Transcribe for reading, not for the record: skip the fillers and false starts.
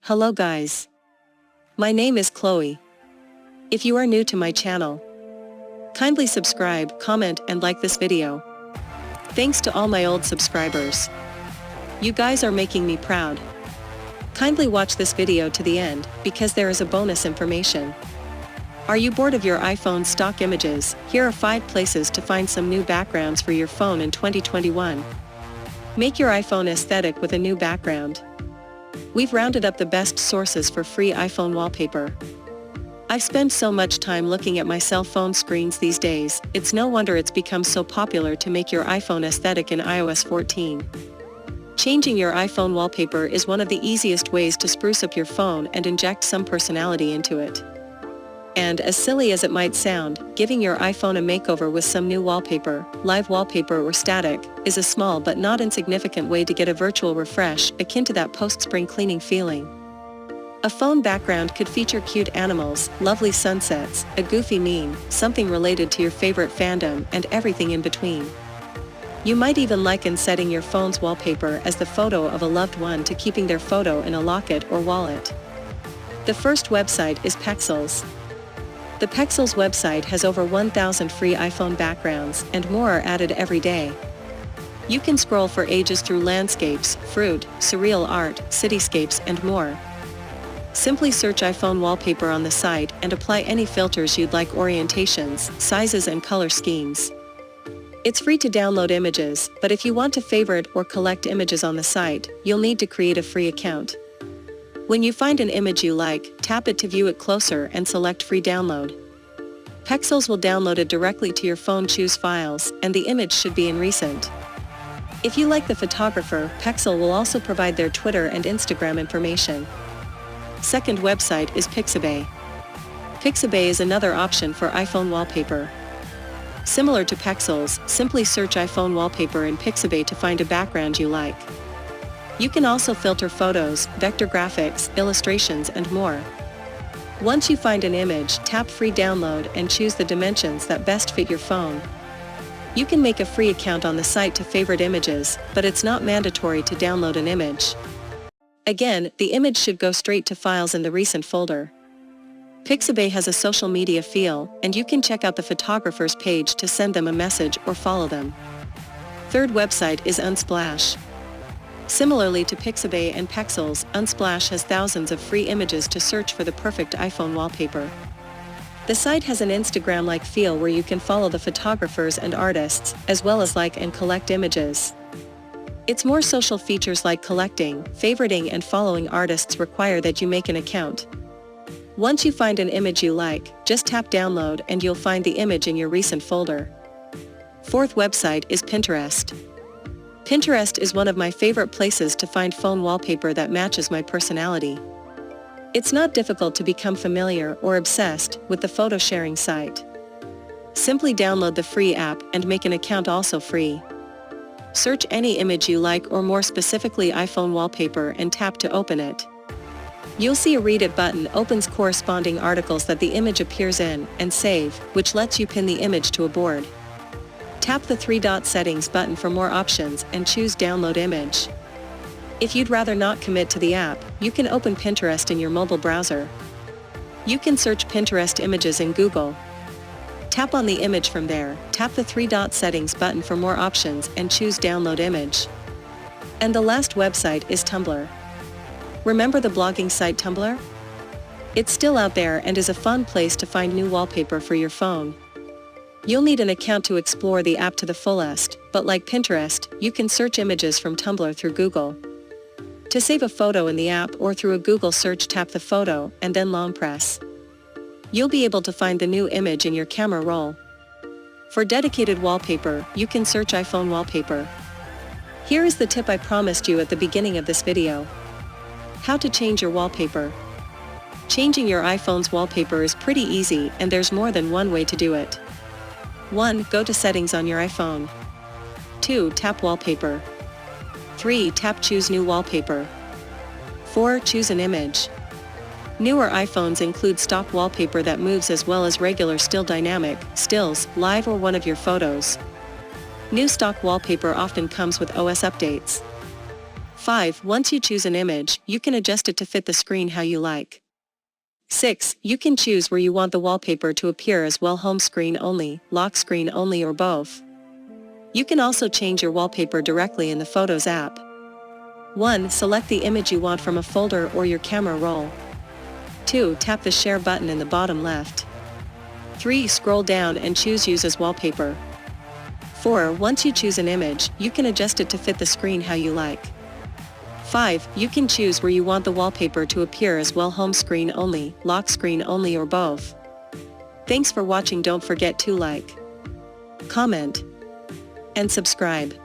Hello guys. My name is Chloe. If you are new to my channel, kindly subscribe, comment and like this video. Thanks to all my old subscribers. You guys are making me proud. Kindly watch this video to the end, because there is a bonus information. Are you bored of your iPhone stock images? Here are 5 places to find some new backgrounds for your phone in 2021. Make your iPhone aesthetic with a new background. We've rounded up the best sources for free iPhone wallpaper. I've spent so much time looking at my cell phone screens these days, it's no wonder it's become so popular to make your iPhone aesthetic in iOS 14. Changing your iPhone wallpaper is one of the easiest ways to spruce up your phone and inject some personality into it. And as silly as it might sound, giving your iPhone a makeover with some new wallpaper, live wallpaper or static, is a small but not insignificant way to get a virtual refresh akin to that post-spring cleaning feeling. A phone background could feature cute animals, lovely sunsets, a goofy meme, something related to your favorite fandom, and everything in between. You might even liken setting your phone's wallpaper as the photo of a loved one to keeping their photo in a locket or wallet. The first website is Pexels. The Pexels website has over 1,000 free iPhone backgrounds, and more are added every day. You can scroll for ages through landscapes, fruit, surreal art, cityscapes and more. Simply search iPhone wallpaper on the site and apply any filters you'd like, orientations, sizes and color schemes. It's free to download images, but if you want to favorite or collect images on the site, you'll need to create a free account. When you find an image you like, tap it to view it closer and select free download. Pexels will download it directly to your phone. Choose files, and the image should be in recent. If you like the photographer, Pexel will also provide their Twitter and Instagram information. Second website is Pixabay. Pixabay is another option for iPhone wallpaper. Similar to Pexels, simply search iPhone wallpaper in Pixabay to find a background you like. You can also filter photos, vector graphics, illustrations and more. Once you find an image, tap free download and choose the dimensions that best fit your phone. You can make a free account on the site to favorite images, but it's not mandatory to download an image. Again, the image should go straight to files in the recent folder. Pixabay has a social media feel, and you can check out the photographer's page to send them a message or follow them. Third website is Unsplash. Similarly to Pixabay and Pexels, Unsplash has thousands of free images to search for the perfect iPhone wallpaper. The site has an Instagram-like feel where you can follow the photographers and artists, as well as like and collect images. Its more social features like collecting, favoriting and following artists require that you make an account. Once you find an image you like, just tap download and you'll find the image in your recent folder. Fourth website is Pinterest. Pinterest is one of my favorite places to find phone wallpaper that matches my personality. It's not difficult to become familiar or obsessed with the photo sharing site. Simply download the free app and make an account also free. Search any image you like, or more specifically iPhone wallpaper, and tap to open it. You'll see a Read It button opens corresponding articles that the image appears in, and Save, which lets you pin the image to a board. Tap the 3-dot settings button for more options and choose Download Image. If you'd rather not commit to the app, you can open Pinterest in your mobile browser. You can search Pinterest images in Google. Tap on the image from there, tap the 3-dot settings button for more options and choose Download Image. And the last website is Tumblr. Remember the blogging site Tumblr? It's still out there and is a fun place to find new wallpaper for your phone. You'll need an account to explore the app to the fullest, but like Pinterest, you can search images from Tumblr through Google. To save a photo in the app or through a Google search, tap the photo and then long press. You'll be able to find the new image in your camera roll. For dedicated wallpaper, you can search iPhone wallpaper. Here is the tip I promised you at the beginning of this video. How to change your wallpaper. Changing your iPhone's wallpaper is pretty easy, and there's more than one way to do it. 1. Go to Settings on your iPhone. 2. Tap Wallpaper. 3. Tap Choose New Wallpaper. 4. Choose an image. Newer iPhones include stock wallpaper that moves, as well as regular still, dynamic, stills, live or one of your photos. New stock wallpaper often comes with OS updates. 5. Once you choose an image, you can adjust it to fit the screen how you like. 6. You can choose where you want the wallpaper to appear as well: home screen only, lock screen only, or both. You can also change your wallpaper directly in the Photos app. 1. Select the image you want from a folder or your camera roll. 2. Tap the share button in the bottom left. 3. Scroll down and choose Use as wallpaper. 4. Once you choose an image, you can adjust it to fit the screen how you like. 5. You can choose where you want the wallpaper to appear as well: home screen only, lock screen only, or both. Thanks for watching. Don't forget to like, comment, and subscribe.